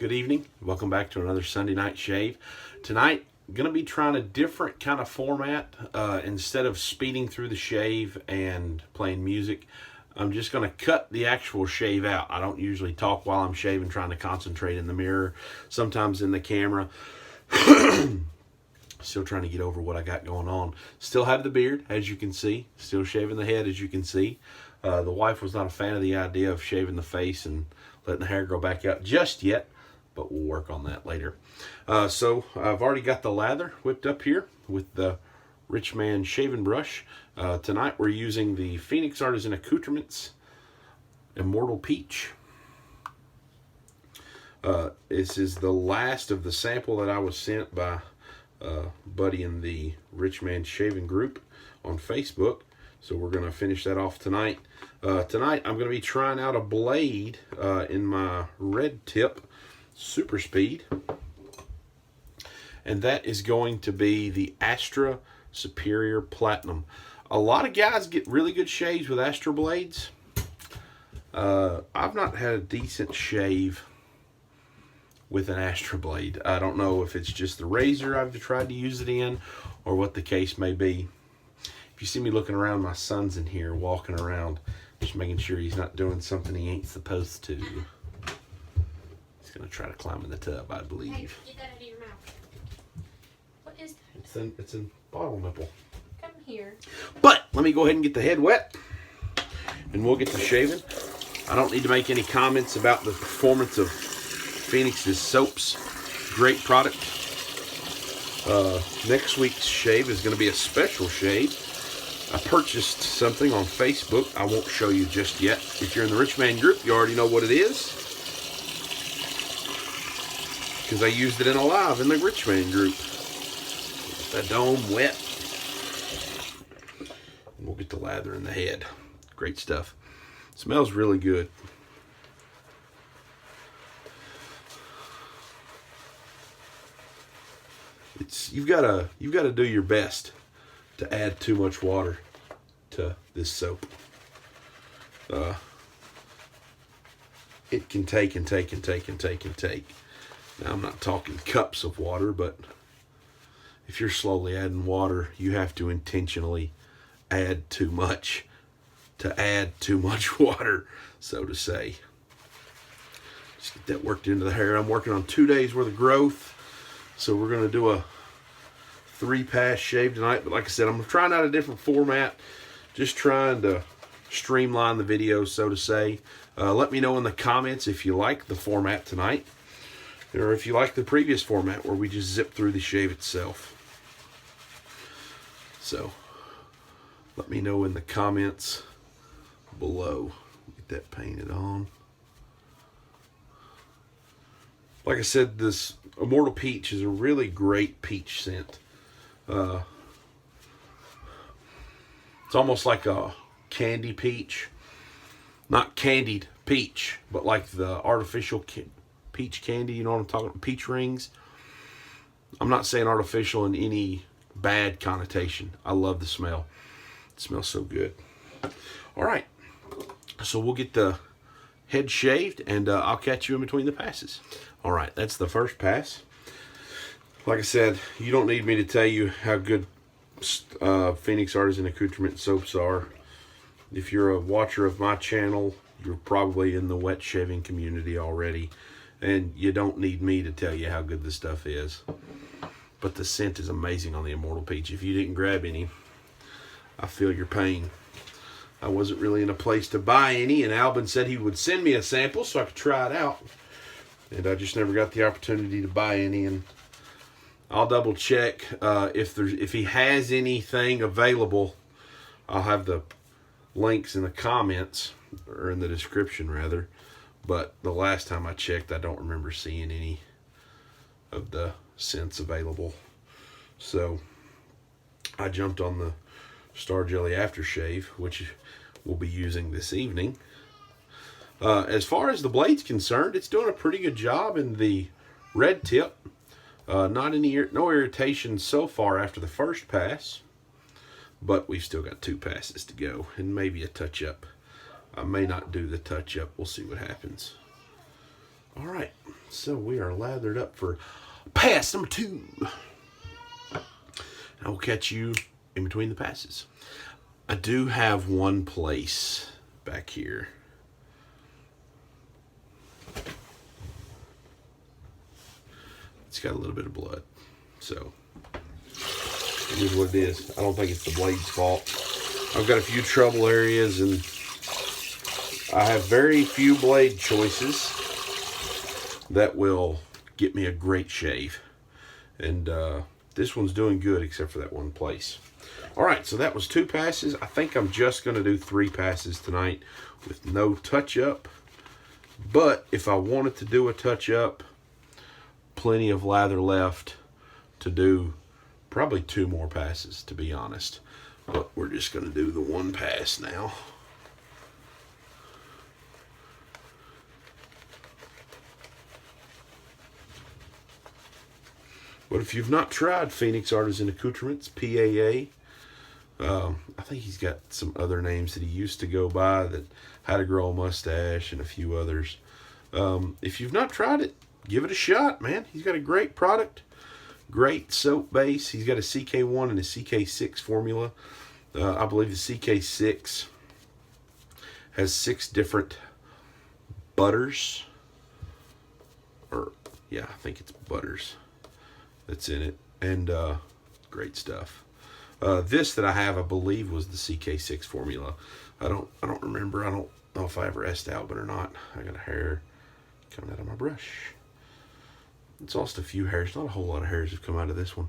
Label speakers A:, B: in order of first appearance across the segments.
A: Good evening. Welcome back to another Sunday night shave. Tonight, going to be trying a different kind of format. Instead of speeding through the shave and playing music, I'm just going to cut the actual shave out. I don't usually talk while I'm shaving, trying to concentrate in the mirror, sometimes in the camera. Still trying to get over what I got going on. Still have the beard, as you can see. Still shaving the head, as you can see. The wife was not a fan of the idea of shaving the face and letting the hair grow back out just yet, but we'll work on that later. So I've already got the lather whipped up here with the Rich Man shaving brush. Tonight we're using the Phoenix Artisan Accoutrements Immortal Peach. This is the last of the sample that I was sent by buddy in the Rich Man shaving group on Facebook. So we're going to finish that off tonight. Tonight I'm going to be trying out a blade in my red tip super speed. And that is going to be the Astra Superior Platinum. A lot of guys get really good shaves with Astra blades. I've not had a decent shave with an Astra blade. I don't know if it's just the razor I've tried to use it in or what the case may be. If you see me looking around, my son's in here walking around, just making sure he's not doing something he ain't supposed to. He's going to try to climb in the tub, I believe.
B: Hey, get that out of your mouth. What is that?
A: It's a bottle nipple.
B: Come here.
A: But let me go ahead and get the head wet, and we'll get to shaving. I don't need to make any comments about the performance of Phoenix's soaps. Great product. Next week's shave is going to be a special shave. I purchased something on Facebook. I won't show you just yet. If you're in the Rich Man group, you already know what it is, because I used it in a live in the Rich Man group. Get the dome wet. And we'll get the lather in the head. Great stuff. Smells really good. You've got to do your best to add too much water to this soap. It can take and take and take and take and take. Now I'm not talking cups of water, but if you're slowly adding water, you have to intentionally add too much to add too much water, so to say. Just get that worked into the hair. I'm working on 2 days worth of growth, so we're going to do a 3-pass shave tonight. But like I said, I'm trying out a different format, just trying to streamline the video, so to say. Let me know in the comments if you like the format tonight, or if you like the previous format where we just zip through the shave itself. So let me know in the comments below. Get that painted on. Like I said, this Immortal Peach is a really great peach scent. It's almost like a candy peach. Not candied peach, but like the artificial peach candy. You know what I'm talking about? Peach rings. I'm not saying artificial in any bad connotation. I love the smell. It smells so good. All right. So we'll get the head shaved, and I'll catch you in between the passes. All right, that's the first pass. Like I said, you don't need me to tell you how good Phoenix Artisan Accoutrement soaps are. If you're a watcher of my channel, you're probably in the wet shaving community already, and you don't need me to tell you how good this stuff is. But the scent is amazing on the Immortal Peach. If you didn't grab any, I feel your pain. I wasn't really in a place to buy any, and Albin said he would send me a sample so I could try it out. And I just never got the opportunity to buy any, and I'll double check if he has anything available. I'll have the links in the comments, or in the description rather. But the last time I checked, I don't remember seeing any of the scents available. So I jumped on the Star Jelly Aftershave, which we'll be using this evening. As far as the blade's concerned, it's doing a pretty good job in the red tip. No irritation so far after the first pass, but we've still got 2 passes to go, and maybe a touch-up. I may not do the touch-up. We'll see what happens. All right, so we are lathered up for pass number 2. I will catch you in between the passes. I do have one place back here. It's got a little bit of blood, so it is what it is. I don't think it's the blade's fault. I've got a few trouble areas, and I have very few blade choices that will get me a great shave. And this one's doing good except for that one place. All right, so that was 2 passes. I think I'm just going to do 3 passes tonight with no touch-up. But if I wanted to do a touch-up, plenty of lather left to do probably 2 more passes, to be honest. But we're just going to do the 1 pass now. But if you've not tried Phoenix Artisan Accoutrements, PAA, I think he's got some other names that he used to go by, that How to Grow a Mustache and a few others. If you've not tried it, give it a shot, man. He's got a great product, great soap base. He's got a CK1 and a CK6 formula. I believe the CK6 has 6 different butters. Or, yeah, I think it's butters that's in it. And great stuff. This that I have, I believe, was the CK6 formula. I don't remember. I don't know if I ever asked Albert or not. I got a hair coming out of my brush. It's lost a few hairs. Not a whole lot of hairs have come out of this one.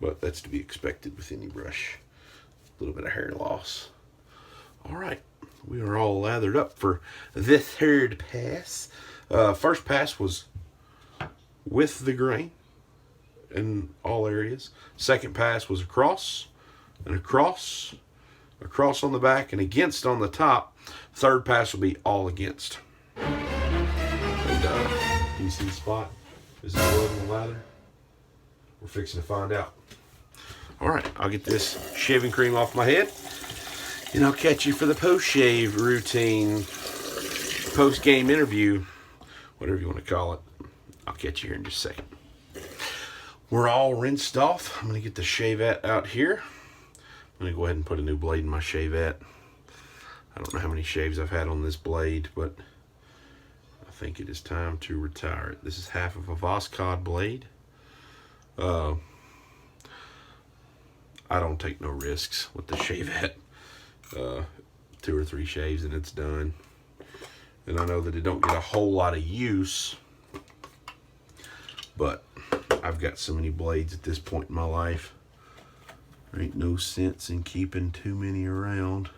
A: But that's to be expected with any brush. A little bit of hair loss. All right. We are all lathered up for the 3rd pass. First pass was with the grain in all areas. Second pass was across and across, across on the back and against on the top. Third pass will be all against. And you see the spot? Is it blood in the lather? We're fixing to find out. All right, I'll get this shaving cream off my head, and I'll catch you for the post-shave routine, post-game interview, whatever you want to call it. I'll catch you here in just a second. We're all rinsed off. I'm going to get the shavette out here. I'm going to go ahead and put a new blade in my shavette. I don't know how many shaves I've had on this blade, but I think it is time to retire it. This is half of a Voskhod blade. I don't take no risks with the shavette. 2 or 3 shaves and it's done. And I know that it don't get a whole lot of use, but I've got so many blades at this point in my life. There ain't no sense in keeping too many around.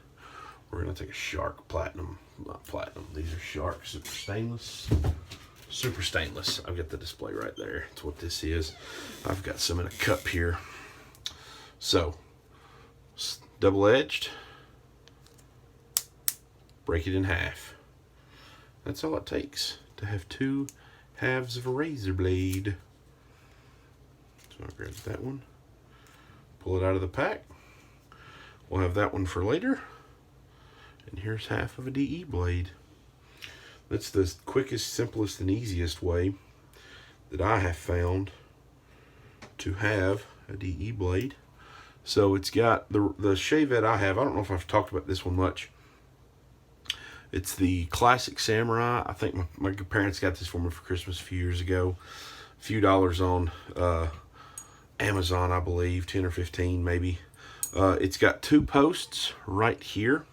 A: We're gonna take a Shark Platinum, not Platinum, these are Shark Super Stainless. Super Stainless. I've got the display right there. That's what this is. I've got some in a cup here. So, double-edged. Break it in half. That's all it takes to have 2 halves of a razor blade. So I'll grab that one. Pull it out of the pack. We'll have that one for later. And here's half of a DE blade. That's the quickest, simplest, and easiest way that I have found to have a DE blade. So it's got the shavette I have. I don't know if I've talked about this one much. It's the Classic Samurai. I think my parents got this for me for Christmas a few years ago. A few dollars on Amazon, I believe, 10 or 15 maybe. It's got 2 posts right here.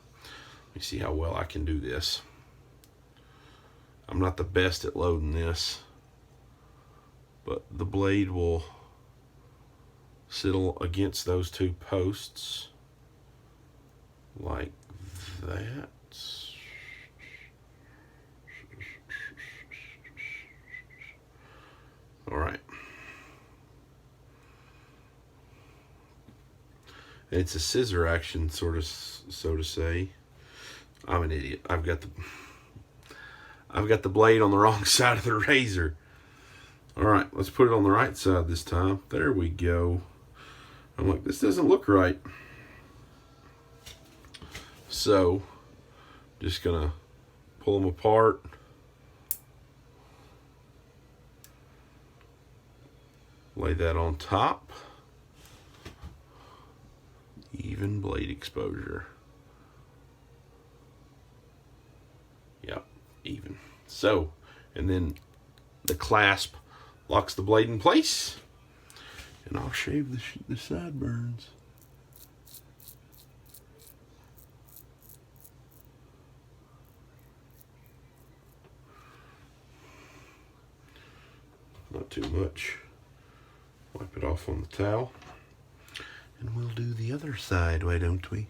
A: Let me see how well I can do this. I'm not the best at loading this, but the blade will sit against those 2 posts like that. All right. And it's a scissor action, sort of, so to say. I'm an idiot. I've got the blade on the wrong side of the razor. All right, let's put it on the right side this time. There we go. I'm like, this doesn't look right. So, just gonna pull them apart. Lay that on top. Even blade exposure. Yep, even. So, and then the clasp locks the blade in place. And I'll shave the sideburns. Not too much. Wipe it off on the towel. And we'll do the other side, why don't we?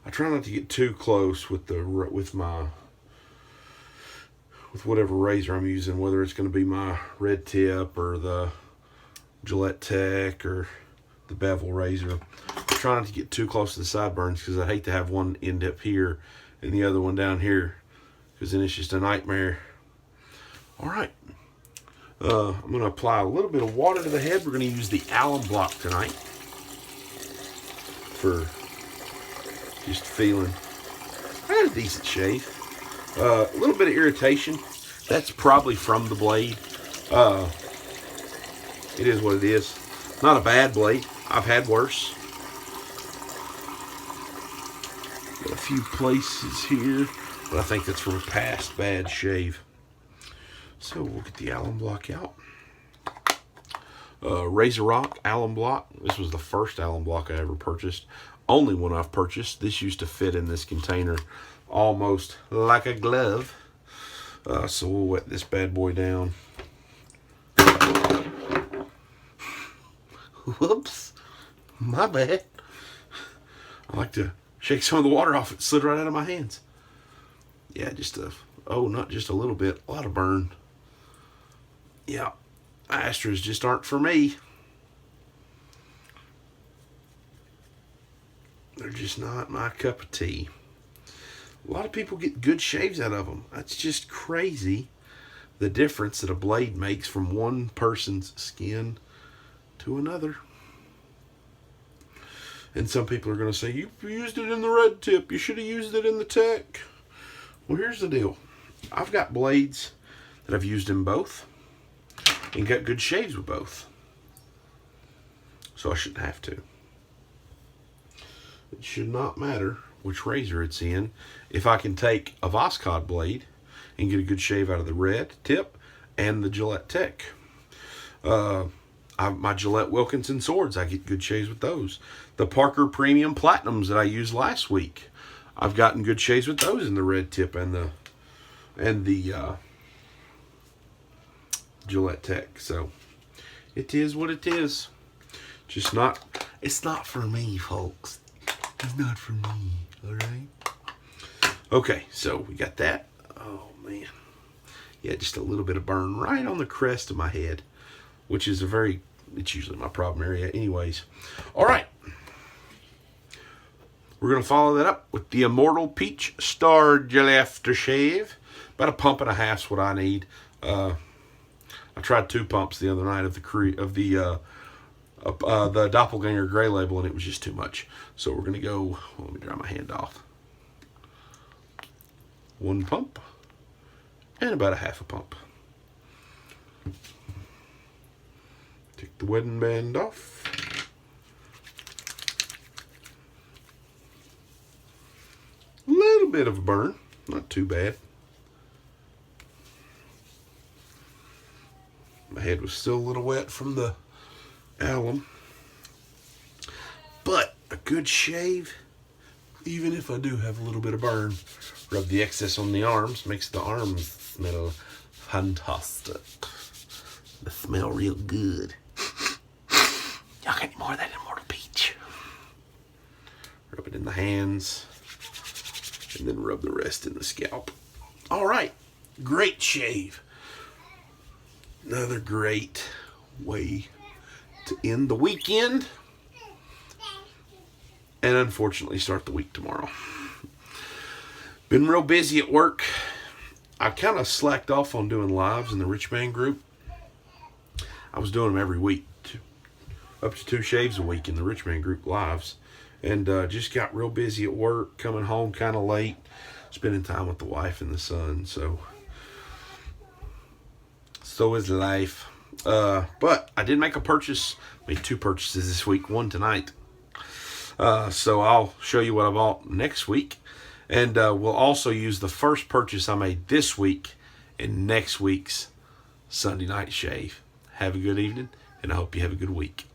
A: I try not to get too close with whatever razor I'm using, whether it's going to be my red tip or the Gillette Tech or the bevel razor. I try not to get too close to the sideburns because I hate to have one end up here and the other one down here, because then it's just a nightmare. All right, I'm going to apply a little bit of water to the head. We're going to use the alum block tonight for just feeling. I had a decent shave. A little bit of irritation. That's probably from the blade. It is what it is. Not a bad blade. I've had worse. Got a few places here, but I think that's from a past bad shave. So we'll get the alum block out. RazoRock alum block. This was the first alum block I ever purchased. Only one I've purchased. This used to fit in this container almost like a glove. So we'll wet this bad boy down. Whoops. My bad. I like to shake some of the water off. It slid right out of my hands. Yeah, not just a little bit. A lot of burn. Yeah. Astras just aren't for me. They're just not my cup of tea. A lot of people get good shaves out of them. That's just crazy, the difference that a blade makes from one person's skin to another. And some people are going to say, you used it in the red tip. You should have used it in the tech. Well, here's the deal. I've got blades that I've used in both and got good shaves with both. So I shouldn't have to. It should not matter which razor it's in. If I can take a Voskhod blade and get a good shave out of the red tip and the Gillette Tech. My Gillette Wilkinson swords, I get good shaves with those. The Parker Premium Platinums that I used last week, I've gotten good shaves with those in the red tip and the Gillette Tech. So it is what it is. It's not for me, folks. It's not for me, all right? Okay, so we got that. Oh, man. Yeah, just a little bit of burn right on the crest of my head, which is it's usually my problem area anyways. All right. We're going to follow that up with the Immortal Peach Star Gel Aftershave. About 1.5 pumps is what I need. I tried 2 pumps the other night of the Doppelganger Gray Label, and it was just too much. So we're going to go, let me dry my hand off. 1 pump and about 1/2 pump. Take the wedding band off. A little bit of a burn, not too bad. My head was still a little wet from the alum, but a good shave, even if I do have a little bit of burn. Rub the excess on the arms, makes the arms smell fantastic. They smell real good. Y'all got any more of that Immortal Peach? Rub it in the hands, and then rub the rest in the scalp. All right, great shave. Another great way to end the weekend, and unfortunately start the week tomorrow. Been real busy at work. I kind of slacked off on doing lives in the Rich Man group. I was doing them every week, up to 2 shaves a week in the Rich Man Group lives. And just got real busy at work, coming home kind of late, spending time with the wife and the son. So is life. But I did make a purchase. Made 2 purchases this week, 1 tonight. So I'll show you what I bought next week. And we'll also use the first purchase I made this week in next week's Sunday night shave. Have a good evening, and I hope you have a good week.